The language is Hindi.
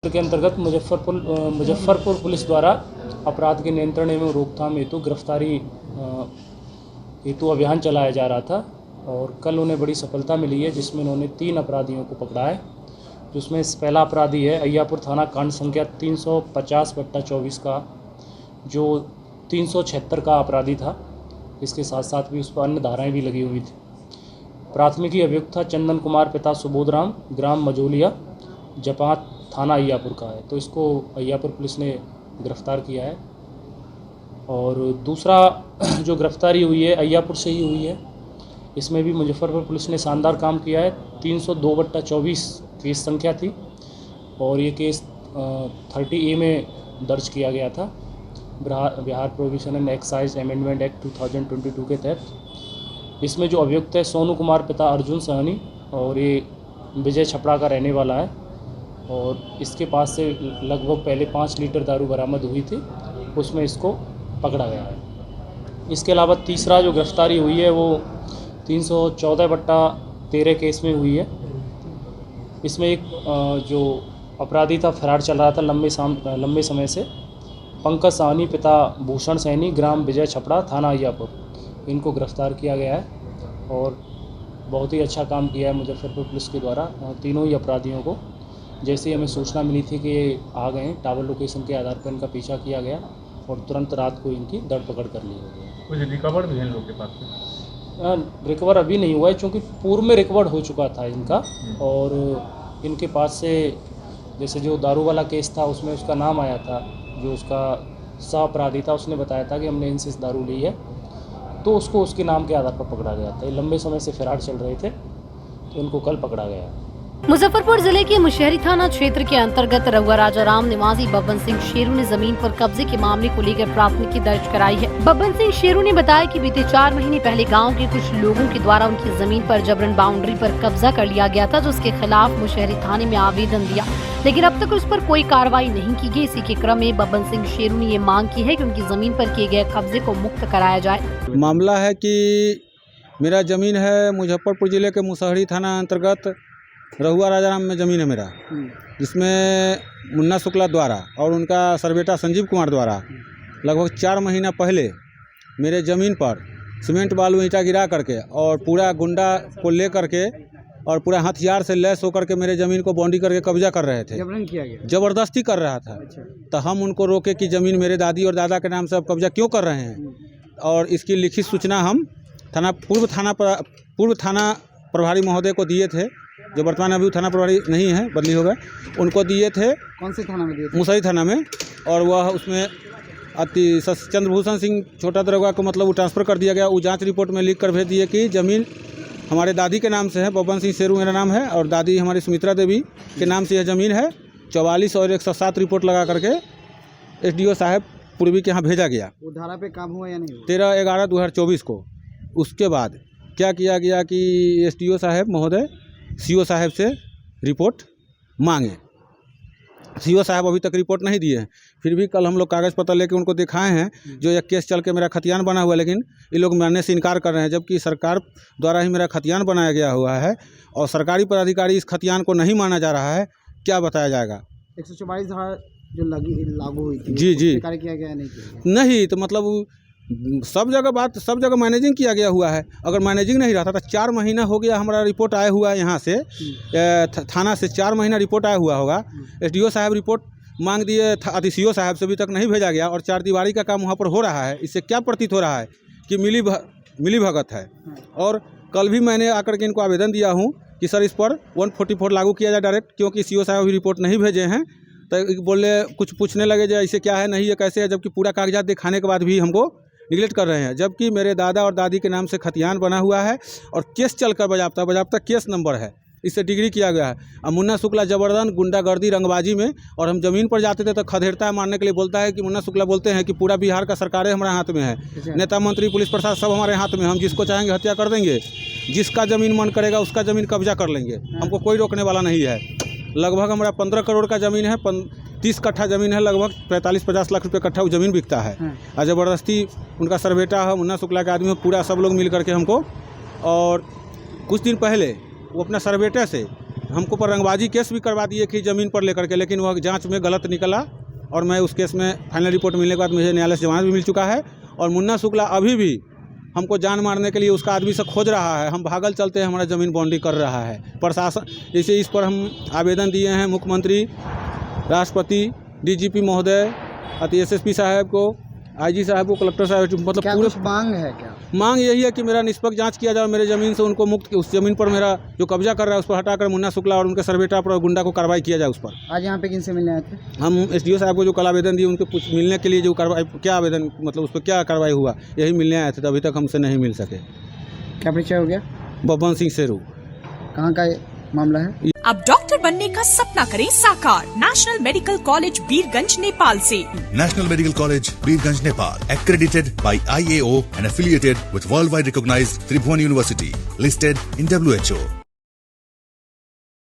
के अंतर्गत मुजफ्फरपुर पुलिस द्वारा अपराध के नियंत्रण एवं रोकथाम हेतु गिरफ्तारी हेतु अभियान चलाया जा रहा था और कल उन्हें बड़ी सफलता मिली है, जिसमें उन्होंने 3 अपराधियों को पकड़ा है। जिसमें पहला अपराधी है अय्यापुर थाना कांड संख्या 350/24 का, जो 376 का अपराधी था। इसके साथ साथ भी उस पर अन्य धाराएँ भी लगी हुई थी। प्राथमिकी अभियुक्त था चंदन कुमार पिता सुबोधराम, ग्राम मजोलिया, जपात, थाना अय्यापुर का है। तो इसको अय्यापुर पुलिस ने गिरफ्तार किया है। और दूसरा जो गिरफ्तारी हुई है अय्यापुर से ही हुई है। इसमें भी मुजफ्फरपुर पुलिस ने शानदार काम किया है। 302/24 केस संख्या थी और ये केस 30A में दर्ज किया गया था Bihar prohibition and excise amendment act 2022 के तहत। इसमें जो अभियुक्त है सोनू कुमार पिता अर्जुन सहनी, और ये विजय छपड़ा का रहने वाला है। और इसके पास से लगभग पहले 5 लीटर दारू बरामद हुई थी, उसमें इसको पकड़ा गया है। इसके अलावा तीसरा जो गिरफ्तारी हुई है वो 314/13 केस में हुई है। इसमें एक जो अपराधी था फरार चल रहा था लंबे समय से, पंकज साहनी पिता भूषण सैनी, ग्राम विजय छपड़ा, थाना अय्यापुर। इनको गिरफ्तार किया गया है और बहुत ही अच्छा काम किया है मुजफ्फरपुर पुलिस के द्वारा। तीनों ही अपराधियों को जैसे ही हमें सूचना मिली थी कि ये आ गए, टावर लोकेशन के आधार पर इनका पीछा किया गया और तुरंत रात को इनकी धरपकड़ कर ली गई। कुछ रिकवर भी है इन लोग के पास से? रिकवर अभी नहीं हुआ है, क्योंकि पूर्व में रिकवर हो चुका था इनका। और इनके पास से जैसे जो दारू वाला केस था उसमें उसका नाम आया था, जो उसका सह अपराधी था उसने बताया था कि हमने इनसे दारू ली है, तो उसको उसके नाम के आधार पर पकड़ा गया था। ये लंबे समय से फरार चल रहे थे, तो इनको कल पकड़ा गया। मुजफ्फरपुर जिले के मुशहरी थाना क्षेत्र के अंतर्गत रहुआ राजाराम निवासी बब्बन सिंह शेरू ने जमीन पर कब्जे के मामले को लेकर प्राथमिकी दर्ज कराई है। बब्बन सिंह शेरू ने बताया कि बीते 4 महीने पहले गांव के कुछ लोगों के द्वारा उनकी जमीन पर जबरन बाउंड्री पर कब्जा कर लिया गया था, जिसके खिलाफ मुशहरी थाने में आवेदन दिया, लेकिन अब तक उस पर कोई कार्रवाई नहीं की गई। इसी के क्रम में बब्बन सिंह शेरू ने ये मांग की है कि उनकी जमीन पर किए गए कब्जे को मुक्त कराया जाए। मामला है कि मेरा जमीन है मुजफ्फरपुर जिले के मुशहरी थाना अंतर्गत रहुआ राजाराम में ज़मीन है मेरा, जिसमें मुन्ना शुक्ला द्वारा और उनका सरबेटा संजीव कुमार द्वारा लगभग 4 महीना पहले मेरे ज़मीन पर सीमेंट बालू ईंटा गिरा करके और पूरा गुंडा को ले करके और पूरा हथियार से लैस होकर के मेरे ज़मीन को बाउंड्री करके कब्जा कर रहे थे। जबरन किया गया, ज़बरदस्ती कर रहा था। तो हम उनको रोके कि ज़मीन मेरे दादी और दादा के नाम से अब कब्जा क्यों कर रहे हैं, और इसकी लिखित सूचना हम पूर्व थाना प्रभारी महोदय को दिए थे, जो वर्तमान अभी थाना प्रभारी नहीं है, बदली हो गए, उनको दिए थे। कौन से थाना में दिए थे? मुशहरी थाना में। और वह उसमें चंद्रभूषण सिंह छोटा दरोगा को मतलब वो ट्रांसफ़र कर दिया गया। वो जांच रिपोर्ट में लिख कर भेज दिए कि ज़मीन हमारे दादी के नाम से है, बब्बन सिंह शेरू मेरा नाम है, और दादी हमारी सुमित्रा देवी के नाम से यह ज़मीन है। 44 और 107 रिपोर्ट लगा करके SDO साहब पूर्वी के यहाँ भेजा गया। वो धारा पे काम हुआ या नहीं? 13/11/2024 को। उसके बाद क्या किया गया कि SDO साहब महोदय CO साहब से रिपोर्ट मांगे। CO साहब अभी तक रिपोर्ट नहीं दिए हैं। फिर भी कल हम लोग कागज़ पत्र लेके उनको दिखाए हैं, जो एक केस चल के मेरा खतियान बना हुआ है, लेकिन ये लोग मानने से इनकार कर रहे हैं, जबकि सरकार द्वारा ही मेरा खतियान बनाया गया हुआ है और सरकारी पदाधिकारी इस खतियान को नहीं माना जा रहा है। क्या बताया जाएगा? 144 धारा जो लागू हुई थी, जी कार्य किया गया नहीं, तो मतलब सब जगह मैनेजिंग किया गया हुआ है। अगर मैनेजिंग नहीं रहता तो 4 महीना हो गया हमारा रिपोर्ट आया हुआ है यहाँ से, थाना से 4 महीना रिपोर्ट आया हुआ होगा। SDO साहब रिपोर्ट मांग दिए, CO साहब से अभी तक नहीं भेजा गया और 4 दीवारी का काम वहाँ पर हो रहा है। इससे क्या प्रतीत हो रहा है कि मिली भगत है। और कल भी मैंने आकर के इनको आवेदन दिया हूँ कि सर इस पर 144 लागू किया जाए डायरेक्ट, क्योंकि CO साहब अभी रिपोर्ट नहीं भेजे हैं। तो बोले कुछ पूछने लगे जो ऐसे क्या है, नहीं ये कैसे है, जबकि पूरा कागजात दिखाने के बाद भी हमको निगलेक्ट कर रहे हैं। जबकि मेरे दादा और दादी के नाम से खतियान बना हुआ है और केस चलकर बजाबता केस नंबर है, इससे डिग्री किया गया है। अब मुन्ना शुक्ला जबरदस्त गुंडागर्दी रंगबाजी में, और हम ज़मीन पर जाते थे तो खदेड़ता है मारने के लिए, बोलता है कि मुन्ना शुक्ला बोलते हैं कि पूरा बिहार का सरकारें हमारे हाथ में है, नेता मंत्री पुलिस प्रशासन सब हमारे हाथ में, हम जिसको चाहेंगे हत्या कर देंगे, जिसका ज़मीन मन करेगा उसका ज़मीन कब्जा कर लेंगे, हमको कोई रोकने वाला नहीं है। लगभग हमारा 15 करोड़ का ज़मीन है, 30 कट्ठा ज़मीन है, लगभग 45-50 लाख रुपये कट्ठा वो ज़मीन बिकता है। और ज़बरदस्ती उनका सरबेटा है, मुन्ना शुक्ला के आदमी पूरा सब लोग मिल करके हमको, और कुछ दिन पहले वो अपना सरबेटे से हमको पर रंगबाजी केस भी करवा दिए कि ज़मीन पर लेकर के, लेकिन वह जांच में गलत निकला और मैं उस केस में फाइनल रिपोर्ट मिलने के बाद मुझे न्यायालय से जमानत भी मिल चुका है। और मुन्ना शुक्ला अभी भी हमको जान मारने के लिए उसका आदमी से खोज रहा है। हम भागल चलते हैं, हमारा ज़मीन बाउंड्री कर रहा है प्रशासन। जैसे इस पर हम आवेदन दिए हैं मुख्यमंत्री, राष्ट्रपति, डीजीपी महोदय, एसएसपी साहब को, आईजी साहब को, कलेक्टर साहब, मतलब क्या पूरे कुछ मांग है क्या? मांग यही है कि मेरा निष्पक्ष जांच किया जाए, मेरे ज़मीन से उनको मुक्त, उस ज़मीन पर मेरा जो कब्जा कर रहा है उस पर हटाकर मुन्ना शुक्ला और उनके सर्वेटा पर गुंडा को कार्रवाई किया जाए उस पर। आज यहाँ पे किनसे मिलने आए थे? हम एसडीओ साहब को जो कल आवेदन दिए उनके मिलने के लिए जो कार्रवाई, क्या आवेदन मतलब उस पर क्या कार्रवाई हुआ, यही मिलने आए थे, तो अभी तक हमसे नहीं मिल सके। क्या परिचय हो गया? बब्बन सिंह शेरू। कहाँ का ये मामला है? अब डॉक्टर बनने का सपना करें साकार national medical college Birgunj Nepal से। National Medical College, Birganj, Nepal, accredited by IAO and affiliated with worldwide recognized Tribhuvan University, listed in WHO.